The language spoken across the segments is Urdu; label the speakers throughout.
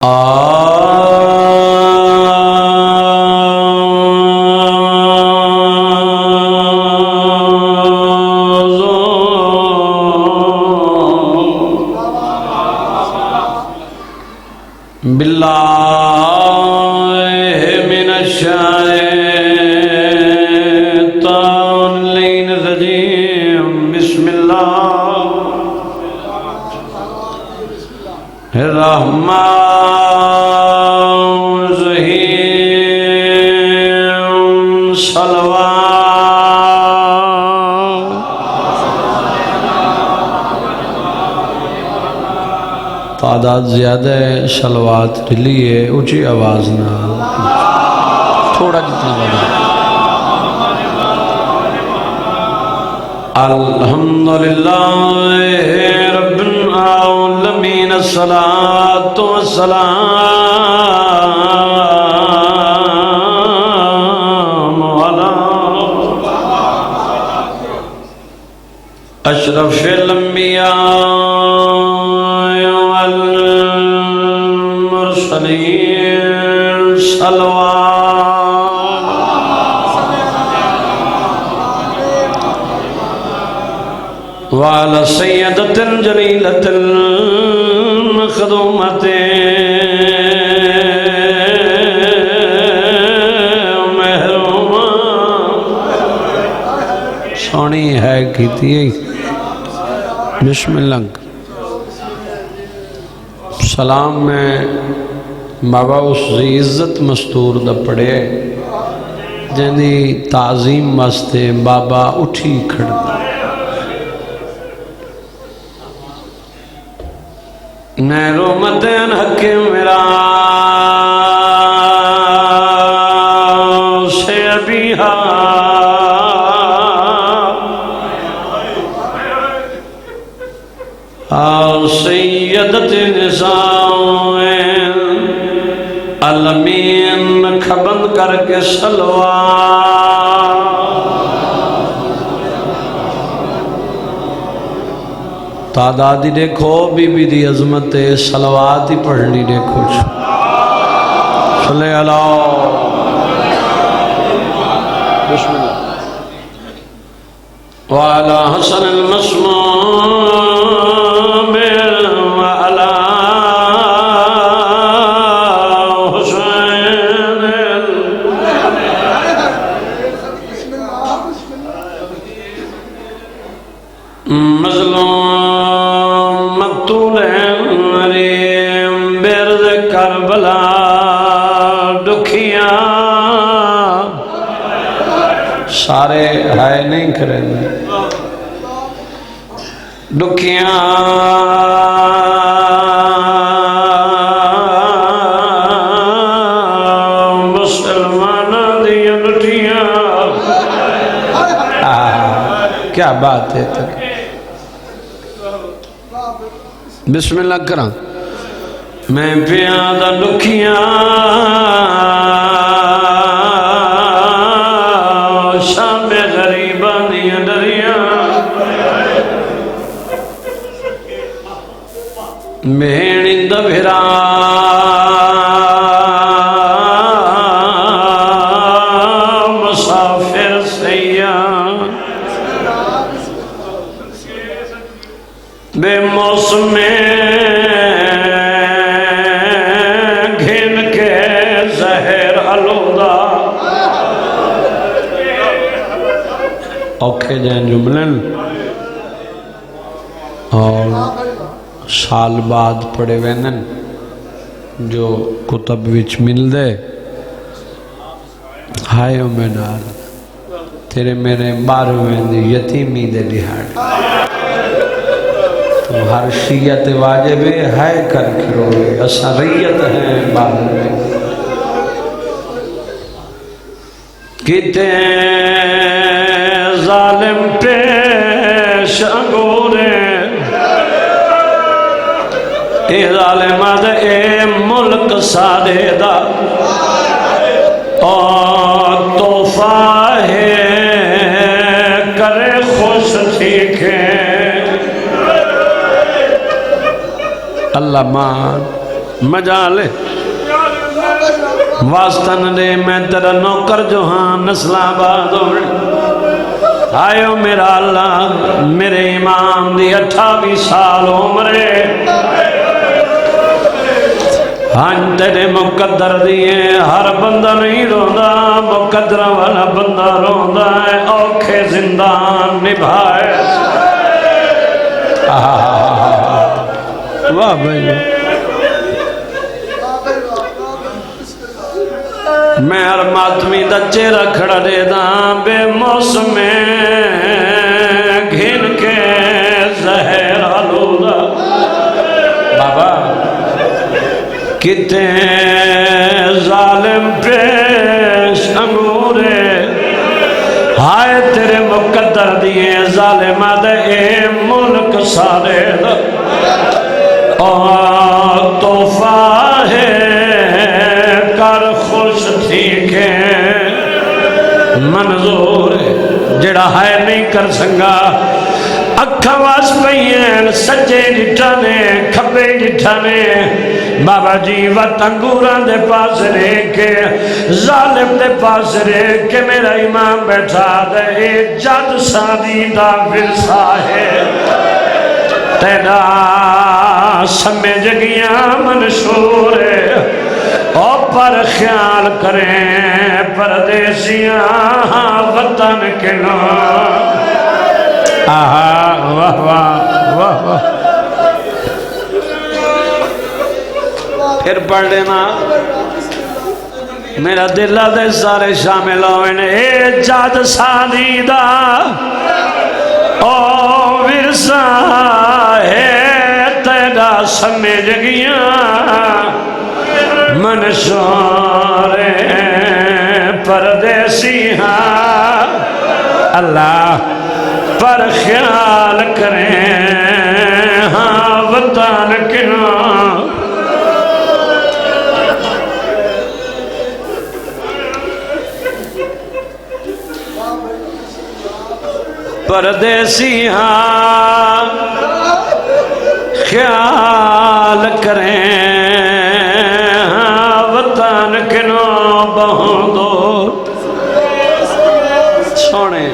Speaker 1: باللہ من الشیطان الرجیم بسم اللہ الرحمن الرحیم صلوات تعداد زیادہ ہے صلوات لیے اونچی آواز نہ تھوڑا جتنا بڑا الحمدللہ رب العالمین الصلاة والسلام علی اشرف الانبیاء والمرسلین صلوات وعلى سيدة الجليلة المخدومة محرومة سونی ہے کیتی بسم اللہ سلام میں بابا اس عزت مستور دا پڑے جنہی تعظیم واسطے بابا اٹھی کھڑتا نیرو مدین حکیم میرا سے ابیہا سیدت نسائیں علمین کھبند کر کے صلوات تعدادی دیکھو بی بی دی عظمت صلوات ہی پڑھنی دیکھو صلی اللہ بسم اللہ وعلا حسن المسموم وعلا حسین مظلوم مقتول مریم برد کربلا دکھیاں سارے ہائے نہیں کریں دکھیاں مسلمان دیا نٹیاں کیا بات ہے تک بسم اللہ کرا میں پیادہ دکھیاں شام غریبانی دریا بہنی دبھرا مسافر سیاں بے موسم گھن کے زہر علودہ اوکھے جائیں جملن اور سال بعد پڑے وینن جو کتب وچ مل دے ہائے میں نال تیرے میرے بارویں دی یتیمی دے دہاڑ تو ہر شیعت واجب ہے کر کھروے اسریت ہے بارویں کتے ظالم پیش انگورے اے ظالمات اے ملک سادے دا اور توفہ ہے کرے خوش ٹھیکے اللہ مان مجا لے واسطہ نہ دے میں تیرا نوکر جو ہاں نسل آباد ہوئے آئیو میرا اللہ میرے امام دی 28 سال عمرے ہاں تیرے مقدر دیئے ہر بندہ نہیں روندہ مقدر والا بندہ روندہ ہے اوکھے زندان نبھائے واہ بھائی میں ہر ماتمی دا چہرہ کھڑا دے داں بے موسم گھن کے زہر آلودہ بابا کتے ظالم پیش انگورے ہائے تیرے مقدر دیئے ظالمہ دے اے ملک سارے دا اور توفہ ہے کر خوش تھی کہ منظور جڑا ہے نہیں کر سنگا اکھا واس پہین سجے جٹھانے کھبے جٹھانے بابا جی وقت انگوران دے پاس رے کے ظالم دے پاس رے کہ میرا امام بیٹھا دے جد سادی دا ورثہ ہے تیرا سمجھ گیا منشور او پر خیال کریں پردیسیاں وطن کے لوگ واہ واہ واہ واہ پھر پڑھ لینا میرا دل دے سارے شامل ہوئے اے جاد سادی دا او ورثہ ہے تیرا سمجھ گیا منشور پردیسی ہاں اللہ پر خیال کریں ہاں وطن کنوں پردیسی ہاں خیال کریں ہاں وطن کنوں بہن دو سونے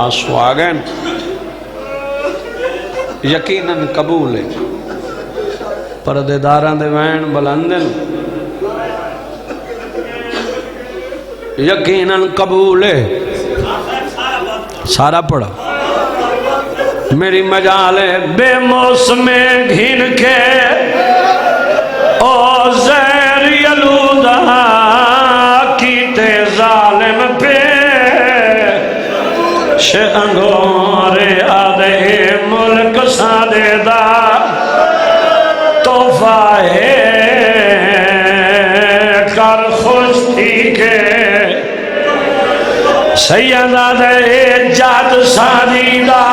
Speaker 1: آنسو آگئے یقیناً قبول ہے پردے داران دے وین بلندن یقیناً قبول ہے سارا پڑھا میری مجال ہے بے موسم گھن کے او زیر یلودہ کیتے ظالم پہ انگور آدھے ملک سادے دا توفہ ہے کر خوش تھی کہ سیدہ دے جات سادی دا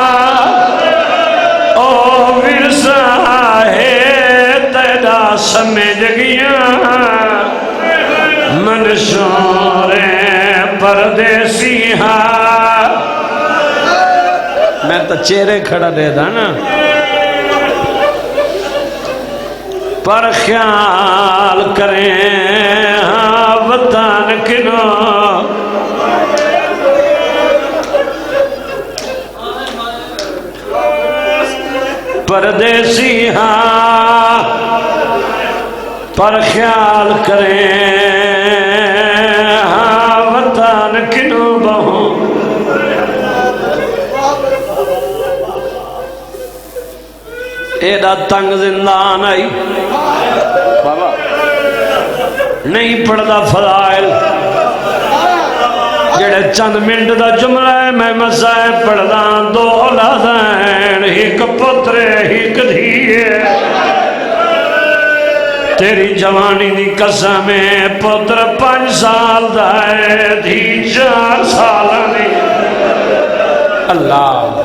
Speaker 1: او ورثہ ہے تیرا سمجھ گیا منشور پردیسی ہاں میں تو چہرے کھڑا دے دا نا پر خیال کریں ہاں وطن کنوں پردیسی ہاں پر خیال کریں ہاں وطن کنوں بہوں ایڈا تنگ زندان آئی بابا نہیں پڑھدا فضائل جڑے چند منٹ دا جملہ ہے میں مسائے پڑھدا دو اولادیں ایک پتر ایک دھیے تیری جوانی دی قسم ہے پتر 5 سال دا ہے دھی 4 سال دی اللہ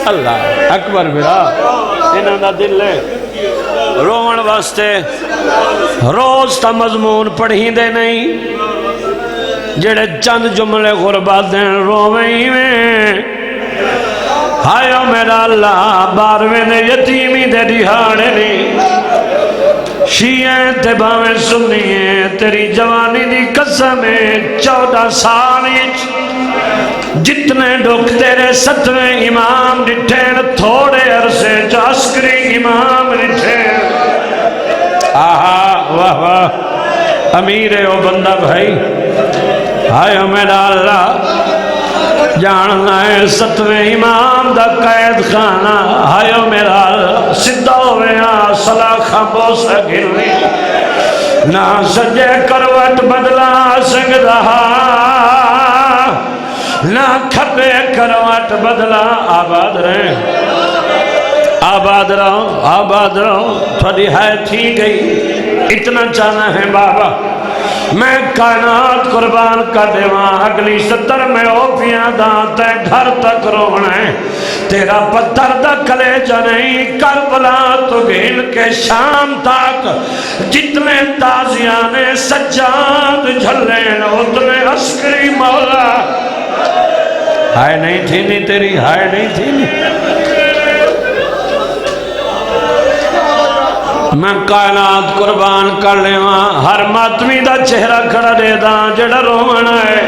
Speaker 1: اللہ اکبر میرا انہاں دا دل ہے رومن واسطے روز تا مضمون پڑھی دے نہیں جڑے چند جملے غربات دیں رومیں میں ہائیو میرا اللہ 12ویں دے یتیمی دے دہاڑے نہیں شیعہ تے باویں سنیے تیری جوانی دی قسم 14 سال جتنے ڈوک تیرے 7ویں امام ڈٹھین تھوڑے عرصے عسکری امام ڈٹھین آہا واہ واہ امیر او بندہ بھائی آئے میرا اللہ جاننا ہے 7ویں امام دا قید خانہ آئے میرا اللہ سدھا ہوئے سلاخہ بوسہ گرنی نہ سجے کروٹ بدلا سنگ رہا نہ کھپے کروٹ بدلا آباد رہے آباد رہو تھوڑی ہے تھی گئی اتنا چاہنا ہے بابا میں کائنات قربان کا دیواں اگلی 70 میں اوپیاں دانتے گھر تک رونا ہے تیرا پتھر دا کلیجہ نہیں کربلا تو گھل کے شام تک جتنے تازیانے سجاد جھلین اتنے عسکری مولا ہائے نہیں تھی نہیں تیری ہائے نہیں تھی نہیں میں کائنات قربان کر لے وہاں ہر ماتمی دا چہرہ کھڑا دے داں جڑا رومن ہے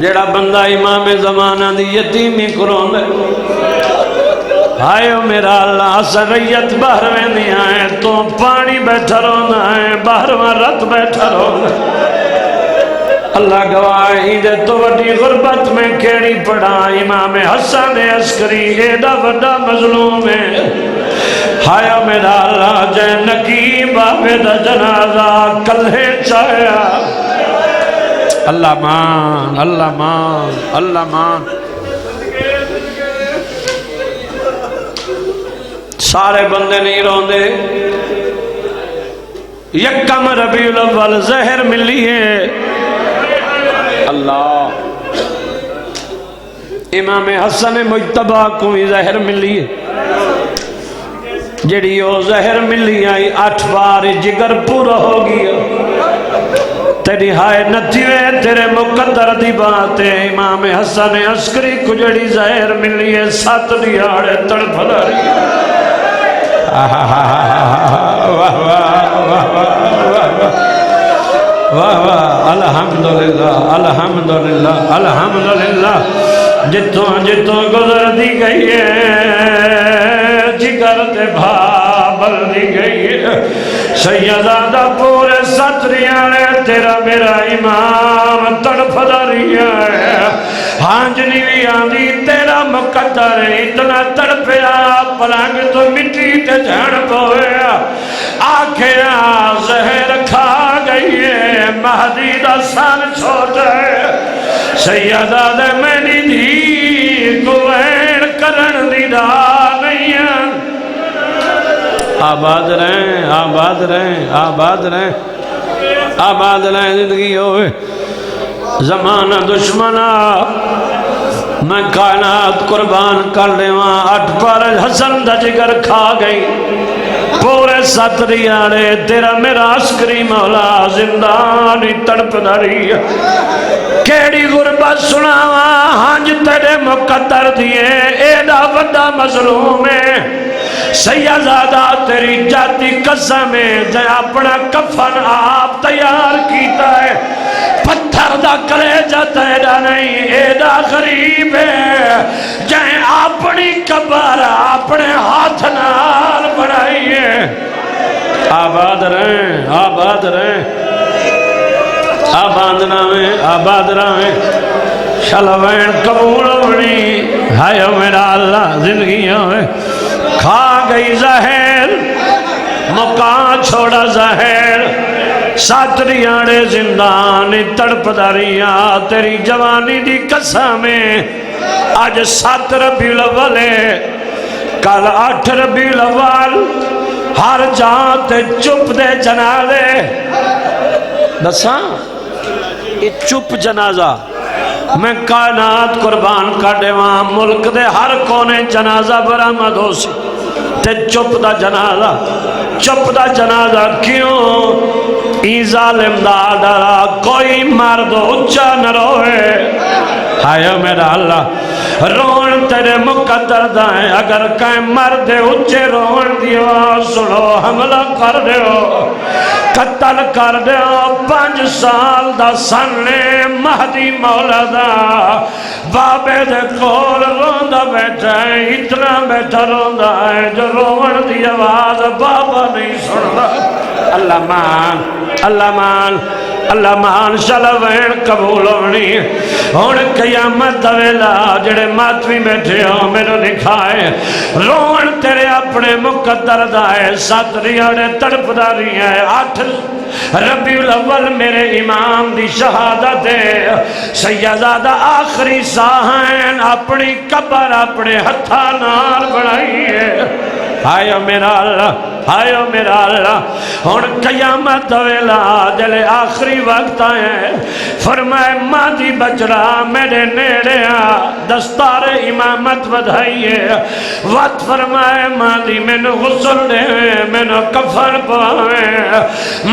Speaker 1: جڑا بندہ امام زمانہ دی یتیمی کرون دے آئے میرا اللہ سریت باہر میں نہیں آئے تو پانی بیٹھا رونا ہے باہر میں رت بیٹھا رونا اللہ گواہی دے تو وڈی غربت میں کیڑی پڑا امام حسن عسکری ایڈا وڈا مظلوم ہے ہایا میرا اللہ جے نقیب آبد جنازہ کلھے چاہیا اللہ مان اللہ مان اللہ مان سارے بندے نہیں روندے یکم ربیع الاول زہر ملی ہے اللہ امام حسن مجتبہ کو بھی زہر ملی ہے جڑی وہ زہر ملی آئی 8 بار جگر پورا ہو گیا تیری ہائے نتیوے تیرے مقدر دی بات ہے امام حسن عسکری کو جڑی زہر ملی ہے 7 دیاڑے تڑپ داری واہ واہ الحمدللہ الحمدللہ الحمدللہ جتوں گزر دی گئی ہے جگر تے بھابل دی گئی ہے سیدادہ پورے 7 ریانے تیرا میرا امام تڑپ داری ہے ہانجنی بھی آندی تیرا مقدر اتنا تڑپیا پلانگ تو مٹی تے جھڑ پویا آنکھیں زہر کھا گئی ہے مہدی دا سال چھوٹا ہے سیدہ دے میں نہیں دی کوئین کرن دی دا نہیں ہے آباد رہیں آباد رہیں آباد رہیں آباد رہیں زندگی ہوئے زمانہ دشمنہ میں کائنات قربان کر لے وہاں 8 پر حسن دا جگر کھا گئی پورے 7 ریاڑے تیرا میرا عسکری مولا زندانی تڑپ داری کیڑی غربت سناوا ہنج تیرے مقدر دیے ایڈا وڈا مظلوم ہے سیدادہ تیری جاتی قسم ہے جائے اپنا کفن آپ تیار کیتا ہے پتھر دا کلیجہ تیرا نہیں ایڈا غریب ہے جائے اپنی قبر اپنے ہاتھ نال بڑھائیے آباد رہیں آباد رہیں آباد رہیں آباد رہیں شلوین قبول بڑی ہائے میرا اللہ زندگیوں میں کھا گئی زہر مکان چھوڑا زہر 7 ریاڑے زندان تڑپ داریاں تیری جوانی دی قسمیں آج 7 ربیع الاول کل 8 ربیع الاول ہر جان تے چپ دے جنازے دساں یہ چپ جنازہ میں کائنات قربان کر دے وہاں ملک دے ہر کونے جنازہ برآمد ہو سی تے چپ دا جنازہ کیوں ای ظالم دا ڈرا کوئی مرد اچھا نہ روئے ہائے میرا اللہ رون تیرے مقدر دائیں اگر کہیں مرد اچھے رون دیو سنو حملہ کر دیو قتل کر دیو 5 سال دا سننے مہدی مولا دا بابے دے کول روندہ بیٹھا ہے اتنا بیٹھا روندہ ہے جو رون دی آواز بابا نہیں سندا اللہ مان اللہ مان اللہ مان شلوین قبول ہونی ہون قیامت دویلا جڑے ماتوی بیٹھے ہو میرے دکھائے رون تیرے اپنے مقدر دائے 7 ریاڑے تڑپ داری ہے 8 ربیع الاول میرے امام دی شہادت ہے سیدزادہ آخری ساہین اپنی قبر اپنے ہتھا نار بڑھائی ہے آئیو میرا اللہ ہون قیامت دویلا جلے آخری وقت آئے فرمائے مادی بچڑا میرے نیڑے دستار امامت بدھائیے وقت فرمائے مادی میں نے غسل دے میں نے کفن پڑھائے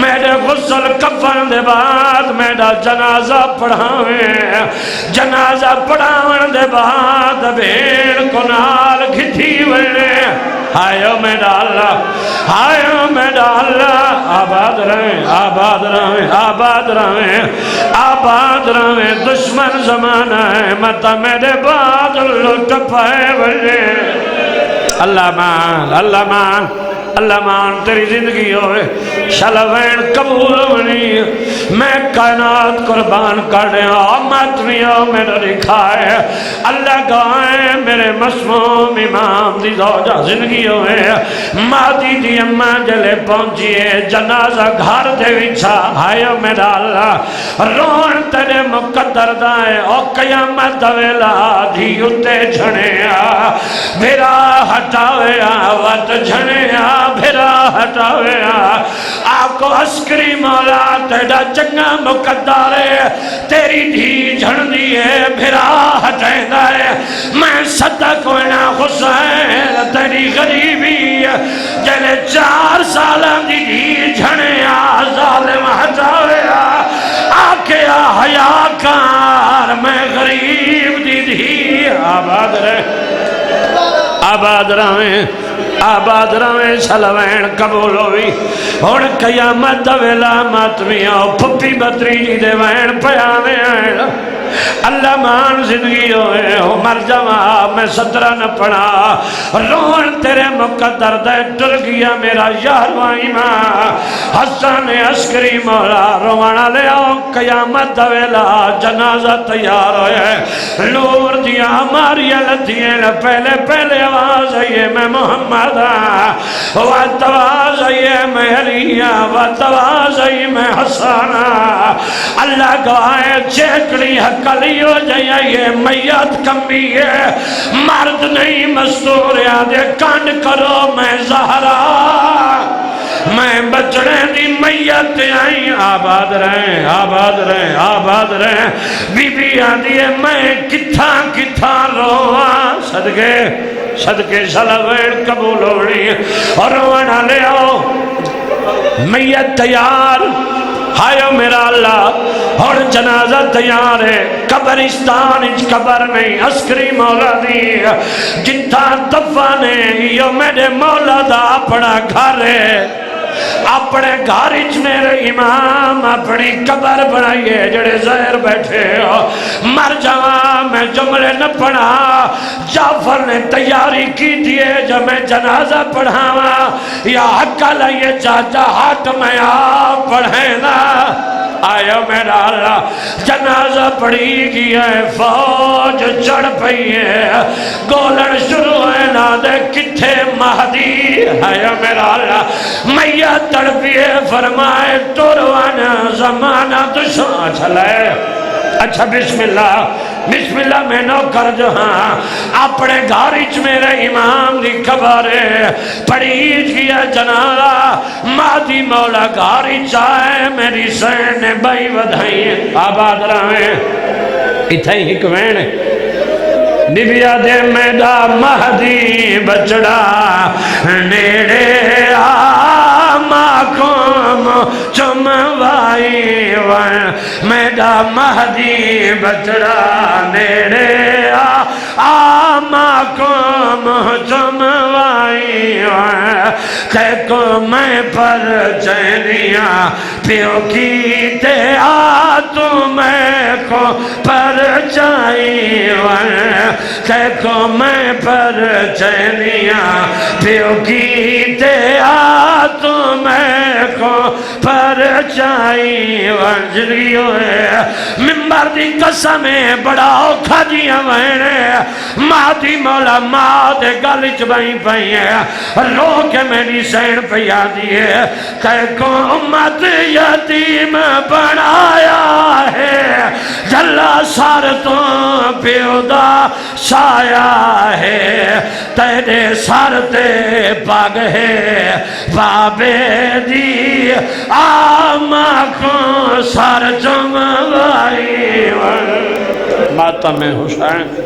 Speaker 1: میرے غسل کفن دے بعد میرا جنازہ پڑھائے جنازہ پڑھاون دے بعد بھیڑ کو نال گھٹی وڑے آئیو میرا اللہ آباد رہیں آباد رہیں آباد رہیں آباد رہیں دشمن زمانہ ہے متا میرے بعد لٹ پائے بلے اللہ مان اللہ مان اللہ مان تیری زندگی ہوئے شلوین قبول ہونی میں کائنات قربان کر رہے ہوں ماتمیوں میرے دکھائے اللہ گوائے میرے مسموم امام دی زوجہ زندگی ہوئے مادی دی اممہ جلے پہنچیے جنازہ گھر دے وچھا آئیو میرا اللہ رون تیرے مقدر دائیں او قیامت دویلا دھی اتے جھنے بھیرا ہٹاوے وط جھنے بھیرا ہٹاوے آکو عسکری مولا تیڑا چنگا مقدر ہے تیری دھی جھن دیئے بھیرا ہٹائیں دائے میں صدق ہونا حسین تیری غریبی جلے 4 سالہ دی دھی جھنے ظالم ہٹاوے آکے حیا کار میں غریب دی دھی آباد رہیں شلوین قبول ہوئی ہون قیامت دویلا ماتمیاں پھپی بطری جی دے وین پیانے آئے اللہ مان زندگی ہوئے ہو مر جاؤں میں 17 نہ پڑھا رون تیرے مقدر دے ڈر گیا میرا 11واں امام حسن عسکری مولا روانا لے آؤ قیامت دویلا جنازہ تیار ہوئے نور دیا ہماری لدھیں پہلے آواز آئیے میں محمد وقت آواز آئیے میں علی وقت آواز آئیے میں حسن اللہ گوائے چیکڑی کلی ہو جائے یہ میت کمی ہے مرد نہیں مستور یادے کانڈ کرو میں زہرا میں بچڑے دی میت آئی آباد رہیں بی بی آدھی ہے میں کتھا رواں صدقے شلوین قبول ہونی اور روانا لے آؤ میت تیار ہائیو میرا اللہ اور جنازہ تیار ہے قبرستان اچ قبر نہیں عسکری مولا دی جتھا دفانے یہ میرے مولا دا اپنا گھر ہے اپنے گھارچ میرے امام اپنی قبر بنائیے جڑے زہر بیٹھے ہو مر جاؤں میں جملے نہ پڑھا جعفر نے تیاری کی دیئے جب میں جنازہ پڑھاواں یا حقہ لئیے چاچا ہاتھ میں آپ پڑھیں نا آئیو میرا اللہ جنازہ پڑھی گیا ہے فوج چڑھ پئی ہے گولن شروع ہے نا دے کتھے مہدی آئیو میرا اللہ میت تڑپیے فرمائے توروانہ زمانہ دشمن چلائے اچھا بسم اللہ میں نو کر جو ہاں اپنے گھارچ میرے امام دی قبرے پڑھیج کیا جنازہ مادی مولا گھارچ آئے میری سین نے بائی ودھائیں آباد رہیں اتھائی حکمین بی بی آدھے میڈا مہدی بچڑا نیڑے آماکم چموائی ون میڈا مہدی بچڑا نیڑے آما کو محجم وائی ون تے کو میں پر چینیاں پیو کی تے تو میں کو پر چائی ون تے کو میں پر چینیاں پیو کی تے تو میں کو پر چائی ون جنگی ہوئے ممبر دی قسمیں بڑا اوکھا جیاں وینے مادی مولا ماد گالچ بائیں پائیں رو کے میری سین پیا دیئے تے کو امت یتیم بنایا ہے جلا سار تو پیودا سایا ہے تیرے سار تے پاگ ہے بابے دی آما کو سار جموائی ماتم حسین